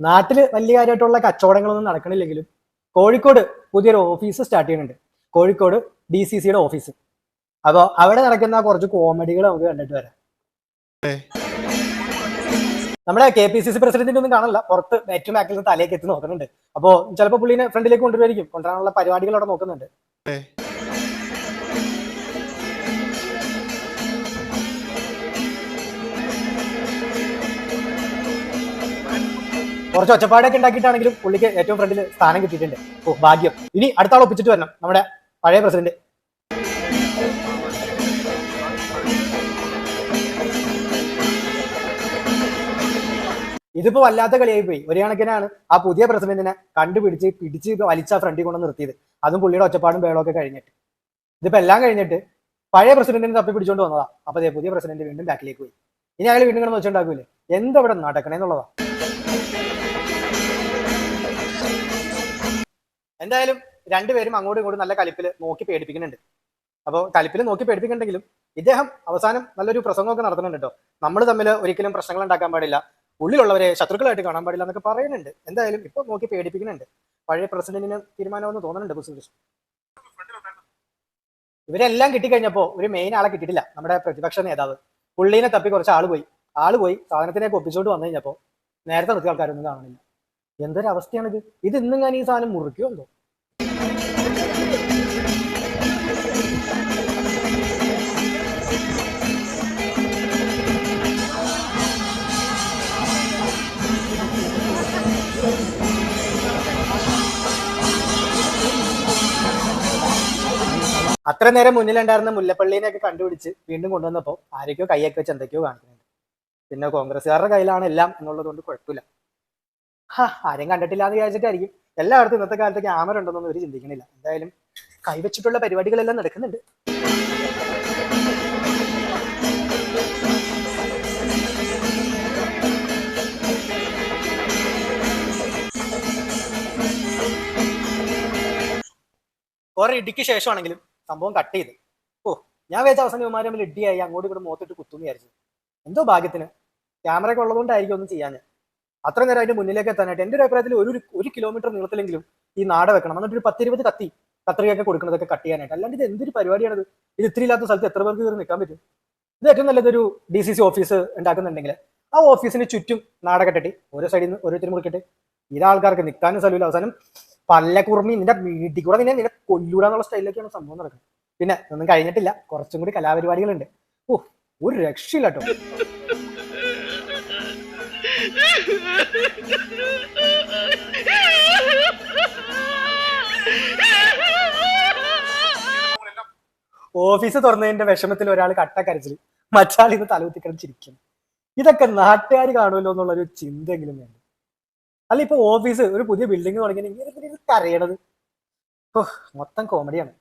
നാട്ടില് വലിയ കാര്യമായിട്ടുള്ള കച്ചവടങ്ങളൊന്നും നടക്കണില്ലെങ്കിലും കോഴിക്കോട് പുതിയൊരു ഓഫീസ് സ്റ്റാർട്ട് ചെയ്യുന്നുണ്ട്. കോഴിക്കോട് DCCയുടെ ഓഫീസ്. അപ്പോൾ അവിടെ നടക്കുന്ന കുറച്ച് കോമഡികൾ നമുക്ക് കണ്ടിട്ട് വരാം. നമ്മുടെ KPCC പ്രസിഡന്റിന്റെ ഒന്നും കാണല്ല, പുറത്ത് ഏറ്റവും ബാക്കിൽ നിന്ന് തലയൊക്കെ എത്തി നോക്കുന്നുണ്ട്. അപ്പോൾ ചിലപ്പോൾ പുള്ളിനെ ഫ്രണ്ടിലേക്ക് കൊണ്ടുവരുമായിരിക്കും, കൊണ്ടുവരാനുള്ള പരിപാടികൾ അവിടെ നോക്കുന്നുണ്ട്. കുറച്ച് ഒച്ചപ്പാടൊക്കെ ഉണ്ടാക്കിയിട്ടാണെങ്കിലും പുള്ളിക്ക് ഏറ്റവും ഫ്രണ്ടിൽ സ്ഥാനം കിട്ടിയിട്ടുണ്ട്. ഓ ഭാഗ്യം. ഇനി അടുത്ത ആൾ ഒപ്പിച്ചിട്ട് വരണം നമ്മുടെ പഴയ പ്രസിഡന്റ്. ഇതിപ്പോ വല്ലാത്ത കളിയായി പോയി. ഒരു കണക്കിനാണ് ആ പുതിയ പ്രസിഡന്റിനെ പിടിച്ച് വലിച്ച ഫ്രണ്ടിൽ കൊണ്ട് നിർത്തിയത്. അതും പുള്ളിയുടെ ഒച്ചപ്പാടും ബേളൊക്കെ കഴിഞ്ഞിട്ട്. ഇതിപ്പോ എല്ലാം കഴിഞ്ഞിട്ട് പഴയ പ്രസിഡന്റിനെ തപ്പി പിടിച്ചോണ്ട് വന്നതാ. അപ്പൊ അതേ പുതിയ പ്രസിഡന്റ് വീണ്ടും ബാക്കിലേക്ക് പോയി. ഇനി അയാൾ വീണ്ടും കിടന്ന് വെച്ചുണ്ടാക്കൂലേ, എന്താ ഇവിടെ നടക്കണേന്നുള്ളതാ. എന്തായാലും രണ്ടുപേരും അങ്ങോട്ടും ഇങ്ങോട്ടും നല്ല കളിപ്പില് നോക്കി പേടിപ്പിക്കുന്നുണ്ട്. അപ്പോൾ കളിപ്പിൽ നോക്കി പേടിപ്പിക്കുന്നുണ്ടെങ്കിലും ഇദ്ദേഹം അവസാനം നല്ലൊരു പ്രസംഗമൊക്കെ നടത്തുന്നുണ്ട് കേട്ടോ. നമ്മൾ തമ്മിൽ ഒരിക്കലും പ്രശ്നങ്ങൾ ഉണ്ടാക്കാൻ പാടില്ല, ഉള്ളിലുള്ളവരെ ശത്രുക്കളായിട്ട് കാണാൻ പാടില്ല എന്നൊക്കെ പറയുന്നുണ്ട്. എന്തായാലും ഇപ്പൊ നോക്കി പേടിപ്പിക്കുന്നുണ്ട്. പഴയ പ്രസിഡന്റിന് തീരുമാനമെന്ന് തോന്നുന്നുണ്ട്. ഇവരെല്ലാം കിട്ടിക്കഴിഞ്ഞപ്പോ ഒരു മെയിൻ ആളെ കിട്ടിയിട്ടില്ല, നമ്മുടെ പ്രതിപക്ഷ നേതാവ്. പുള്ളീനെ തപ്പി കുറച്ച് ആള് പോയി സാധനത്തിനൊക്കെ ഒപ്പിച്ചോണ്ട് വന്നു കഴിഞ്ഞപ്പോ നേരത്തെ നിർത്തിയ ആൾക്കാരൊന്നും കാണുന്നില്ല. എന്തൊരവസ്ഥയാണിത്. ഇത് ഇന്നും ഞാൻ ഈ സാധനം മുറിക്കുമോ എന്തോ. അത്ര നേരം മുന്നിലുണ്ടായിരുന്ന മുല്ലപ്പള്ളിനെയൊക്കെ കണ്ടുപിടിച്ച് വീണ്ടും കൊണ്ടുവന്നപ്പോൾ ആരൊക്കെയോ കൈയൊക്കെ വെച്ച് എന്തൊക്കെയോ കാണിക്കുന്നുണ്ട്. പിന്നെ കോൺഗ്രസ്സുകാരുടെ കയ്യിലാണ് എല്ലാം എന്നുള്ളത് കൊണ്ട് കുഴപ്പമില്ല. ആരും കണ്ടിട്ടില്ല എന്ന് വിചാരിച്ചിട്ടായിരിക്കും. എല്ലായിടത്തും ഇന്നത്തെ കാലത്ത് ക്യാമറ ഉണ്ടെന്നൊന്നും ഇവർ ചിന്തിക്കണില്ല. എന്തായാലും കൈവച്ചിട്ടുള്ള പരിപാടികളെല്ലാം നടക്കുന്നുണ്ട്. കുറെ ഇടിക്ക് ശേഷമാണെങ്കിലും സംഭവം കട്ട് ചെയ്ത്. ഞാൻ വിചാരിച്ച അവസാനം ഇവന്മാർ തമ്മിൽ ഇടിയായി അങ്ങോട്ടും ഇങ്ങോട്ട് മുഖത്തിട്ട് കുത്തുന്ന് വിചാരിച്ചു. എന്തോ ഭാഗ്യത്തിന് ക്യാമറയൊക്കെ ഉള്ളതുകൊണ്ടായിരിക്കും ഒന്നും ചെയ്യാൻ. അത്ര നേരം അതിന്റെ മുന്നിലേക്ക് എത്താനായിട്ട് എൻ്റെ ഒരു അഭിപ്രായത്തിൽ ഒരു കിലോമീറ്റർ നീളത്തിലെങ്കിലും ഈ നാട വെക്കണം. എന്നിട്ട് ഒരു 10-20 കത്രികയൊക്കെ കൊടുക്കുന്നതൊക്കെ കട്ട് ചെയ്യാനായിട്ട്. അല്ലാണ്ട് ഇത് എന്തൊരു പരിപാടിയാണത്. ഇത് ഇത്തിരി ഇല്ലാത്ത സ്ഥലത്ത് എത്ര പേർക്ക് കയറി നിൽക്കാൻ പറ്റും. ഇത് ഏറ്റവും നല്ലതൊരു DCC ഓഫീസ് ഉണ്ടാക്കുന്നുണ്ടെങ്കിൽ ആ ഓഫീസിന് ചുറ്റും നാട കെട്ടിട്ട് ഓരോ സൈഡിൽ നിന്ന് ഓരോരുത്തരും മുറിക്കട്ടെ. ആൾക്കാർക്ക് നിൽക്കാനും സ്ഥലമില്ല. അവസാനം പല്ലക്കുറുമി നിന്റെ വീട്ടിൽ കൂടെ നിന്നെ കൊല്ലൂടാന്നുള്ള സ്റ്റൈലിലേക്കാണ് സംഭവം നടക്കുന്നത്. പിന്നെ ഒന്നും കഴിഞ്ഞിട്ടില്ല, കുറച്ചും കൂടി കലാപരിപാടികളുണ്ട്. ഒരു രക്ഷയില്ല കേട്ടോ. ഓഫീസ് തുറന്നതിന്റെ വിഷമത്തിൽ ഒരാൾ കട്ടക്കരച്ചിൽ, മറ്റാൾ ഇന്ന് തലകുത്തിക്കടിച്ചിരിക്കും. ഇതൊക്കെ നാട്ടുകാർ കാണുമല്ലോ എന്നുള്ളൊരു ചിന്തയെങ്കിലും വേണം. അല്ല ഇപ്പൊ ഓഫീസ് ഒരു പുതിയ ബിൽഡിംഗ് തുടങ്ങിയ കരയണത് മൊത്തം കോമഡിയാണ്.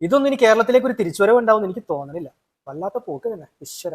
ഇതൊന്നും ഇനി കേരളത്തിലേക്ക് ഒരു തിരിച്ചുവരവ് ഉണ്ടാവും എനിക്ക് തോന്നണില്ല. വല്ലാത്ത പോക്ക് തന്നെ. ഈശ്വര.